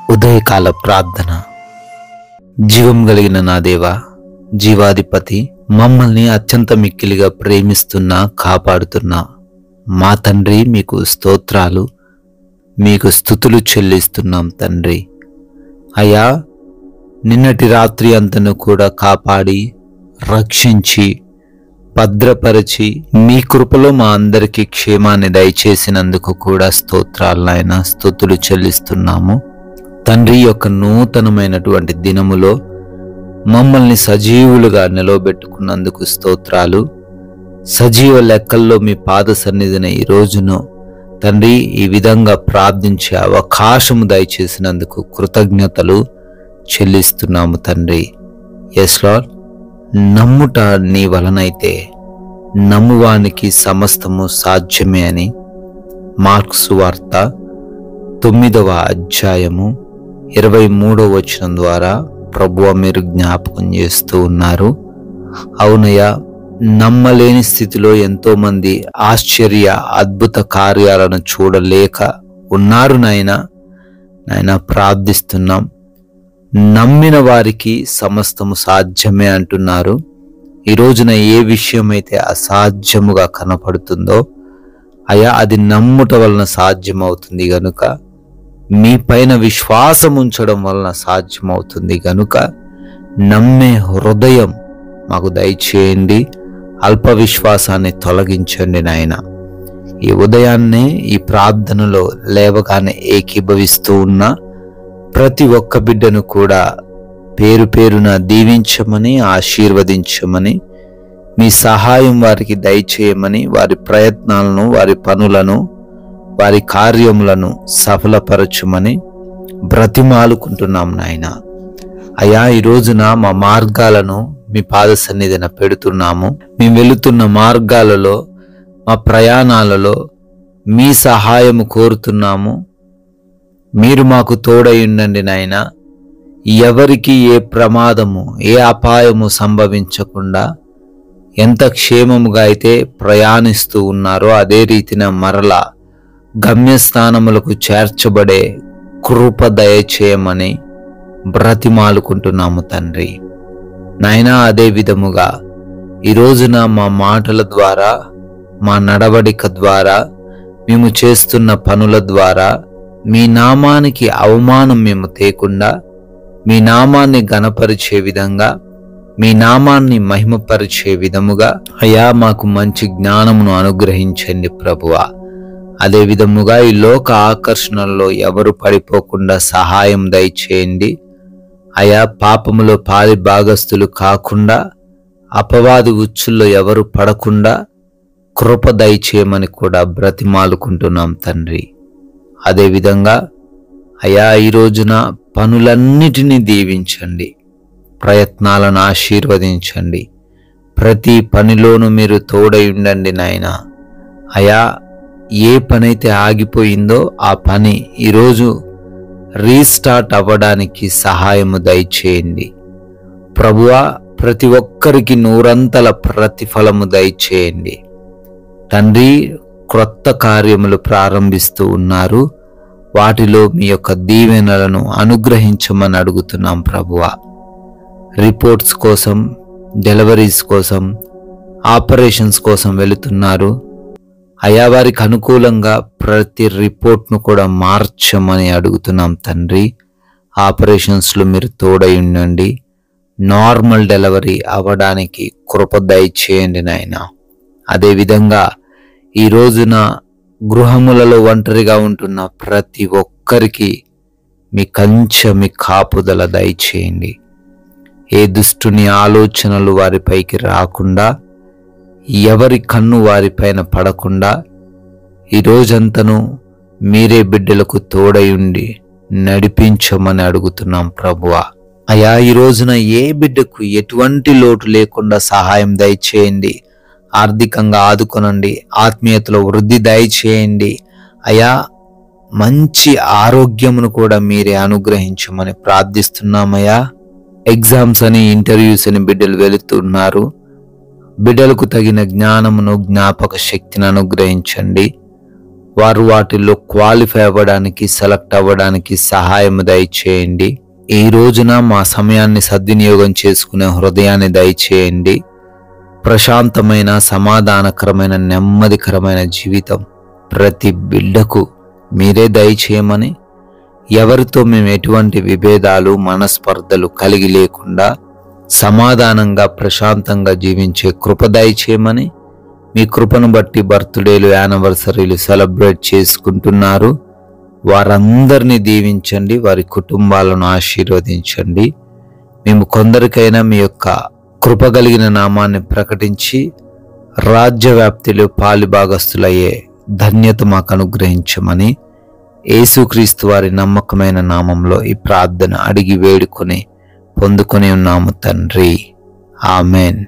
ఉదయకాల ప్రార్థన. జీవం కలిగిన నా దేవా, జీవాధిపతి, మమ్మల్ని అత్యంత మిక్కిలిగా ప్రేమిస్తున్న, కాపాడుతున్న మా తండ్రి, మీకు స్తోత్రాలు, మీకు స్తుతులు చెల్లిస్తున్నాం తండ్రి. అయ్యా, నిన్నటి రాత్రి అంతను కూడా కాపాడి, రక్షించి, భద్రపరిచి, మీ కృపలో మా అందరికీ క్షేమాన్ని దయచేసినందుకు కూడా స్తోత్రాలు నాయన, స్తుతులు చెల్లిస్తున్నాము తండ్రి. యొక్క నూతనమైనటువంటి దినములో మమ్మల్ని సజీవులుగా నిలవబెట్టుకున్నందుకు స్తోత్రాలు. సజీవ లెక్కల్లో మీ పాద సన్నిధిన ఈ రోజును తండ్రి ఈ విధంగా ప్రార్థించే అవకాశము దయచేసినందుకు కృతజ్ఞతలు చెల్లిస్తున్నాము తండ్రి. ఎస్ లార్డ్, నమ్ముట నీ వలనైతే నమ్మువానికి సమస్తము సాధ్యమే అని మార్కు సువార్త 9వ అధ్యాయము 23వ వచనం ద్వారా ప్రభువా మీరు జ్ఞాపకం చేస్తూ ఉన్నారు. అవునయ్యా, నమ్మలేని స్థితిలో ఎంతో మంది ఆశ్చర్య అద్భుత కార్యాలను చూడలేక ఉన్నారు నాయన. ప్రార్థిస్తున్నాం, నమ్మిన వారికి సమస్తము సాధ్యమే అంటున్నారు. ఈ రోజున ఏ విషయమైతే అసాధ్యముగా కనపడుతుందో అయ్యా, అది నమ్ముట వలన సాధ్యమవుతుంది గనుక, మీ పైన విశ్వాసం ఉంచడం వలన సాధ్యమవుతుంది గనుక నమ్మే హృదయం మాకు దయచేయండి. అల్ప విశ్వాసాన్ని తొలగించండి నాయన. ఈ ఉదయాన్నే ఈ ప్రార్థనలో లేవగానే ఏకీభవిస్తూ ఉన్న ప్రతి ఒక్క బిడ్డను కూడా పేరు పేరున దీవించమని, ఆశీర్వదించమని, మీ సహాయం వారికి దయచేయమని, వారి ప్రయత్నాలను, వారి పనులను, వారి కార్యములను సఫలపరచుమని బ్రతిమాలుకుంటున్నాం నాయన. అయ్యా, ఈ రోజున మా మార్గాలను మీ పాద సన్నిధిన పెడుతున్నాము. మేము వెళుతున్న మార్గాలలో, మా ప్రయాణాలలో మీ సహాయము కోరుతున్నాము. మీరు మాకు తోడై ఉండండి నాయన. ఎవరికి ఏ ప్రమాదము, ఏ అపాయము సంభవించకుండా ఎంత క్షేమముగా అయితే ప్రయాణిస్తూ ఉన్నారో అదే రీతిన మరలా గమ్యస్థానములకు చేర్చబడే కృప దయచేయమని బ్రతిమాలుకుంటున్నాము తండ్రి. నాయనా, అదే విధముగా ఈ రోజున మా మాటల ద్వారా, మా నడవడిక ద్వారా, మేము చేస్తున్న పనుల ద్వారా మీ నామానికి అవమానం మేము తేకుండా, మీ నామాన్ని ఘనపరిచే విధంగా, మీ నామాన్ని మహిమపరిచే విధముగా అయ్యా మాకు మంచి జ్ఞానమును అనుగ్రహించండి ప్రభువా. అదే విధముగా ఈ లోక ఆకర్షణల్లో ఎవరు పడిపోకుండా సహాయం దయచేయండి అయ్యా. పాపములో పాలి భాగస్థులు కాకుండా, అపవాది ఉచ్చుల్లో ఎవరు పడకుండా కృప దయచేయమని కూడా బ్రతిమాలుకుంటున్నాం తండ్రి. అదేవిధంగా అయ్యా, ఈ రోజున పనులన్నిటినీ దీవించండి, ప్రయత్నాలను ఆశీర్వదించండి, ప్రతి పనిలోనూ మీరు తోడై ఉండండి నాయన. అయ్యా, ఏ పనైతే ఆగిపోయిందో ఆ పని ఈరోజు రీస్టార్ట్ అవ్వడానికి సహాయము దయచేయండి ప్రభువా. ప్రతి ఒక్కరికి నూరంతల ప్రతిఫలము దయచేయండి తండ్రి. క్రొత్త కార్యములు ప్రారంభిస్తూ ఉన్నారు, వాటిలో మీ యొక్క దీవెనలను అనుగ్రహించమని అడుగుతున్నాం ప్రభువా. రిపోర్ట్స్ కోసం, డెలివరీస్ కోసం, ఆపరేషన్స్ కోసం వెళుతున్నారు అయా. వారికి అనుకూలంగా ప్రతి రిపోర్ట్ను కూడా మార్చమని అడుగుతున్నాం తండ్రి. ఆపరేషన్స్లో మీరు తోడై ఉండండి, నార్మల్ డెలివరీ అవ్వడానికి కృప దయచేయండి నాయన. అదేవిధంగా ఈ రోజున గృహములలో ఒంటరిగా ఉంటున్న ప్రతి ఒక్కరికి మీ కంచె, మీ కాపుదల దయచేయండి. ఏ దుష్టుని ఆలోచనలు వారిపైకి రాకుండా, ఎవరి కన్ను వారిపైన పడకుండా ఈ రోజంతను మీరే బిడ్డలకు తోడై ఉండి నడిపించమని అడుగుతున్నాం ప్రభువా. అయా, ఈ రోజున ఏ బిడ్డకు ఎటువంటి లోటు లేకుండా సహాయం దయచేయండి, ఆర్థికంగా ఆదుకొనండి, ఆత్మీయతలో వృద్ధి దయచేయండి అయా. మంచి ఆరోగ్యమును కూడా మీరే అనుగ్రహించమని ప్రార్థిస్తున్నామయ్యా. ఎగ్జామ్స్ అని, ఇంటర్వ్యూస్ అని బిడ్డలు వెళుతున్నారు. బిడ్డలకు తగిన జ్ఞానమును, జ్ఞాపక శక్తిని అనుగ్రహించండి. వారు వాటిల్లో క్వాలిఫై అవ్వడానికి, సెలెక్ట్ అవ్వడానికి సహాయం దయచేయండి. ఈ రోజున మా సమయాన్ని సద్వినియోగం చేసుకునే హృదయాన్ని దయచేయండి. ప్రశాంతమైన, సమాధానకరమైన, నెమ్మదికరమైన జీవితం ప్రతి బిడ్డకు మీరే దయచేయమని, ఎవరితో మేము ఎటువంటి విభేదాలు, మనస్పర్ధలు కలిగి లేకుండా సమాధానంగా, ప్రశాంతంగా జీవించే కృప దయచేయమని, మీ కృపను బట్టి బర్త్డేలు, యానివర్సరీలు సెలబ్రేట్ చేసుకుంటున్నారు వారందరినీ దీవించండి, వారి కుటుంబాలను ఆశీర్వదించండి. మేము కొందరికైనా మీ యొక్క కృప కలిగిన నామాన్ని ప్రకటించి రాజ్యవ్యాప్తిలో పాలిభాగస్తులయ్యే ధన్యత మాకు అనుగ్రహించమని యేసుక్రీస్తు వారి నమ్మకమైన నామంలో ఈ ప్రార్థన అడిగి వేడుకొని పొందుకొని ఉన్నాము తండ్రి. ఆమెన్.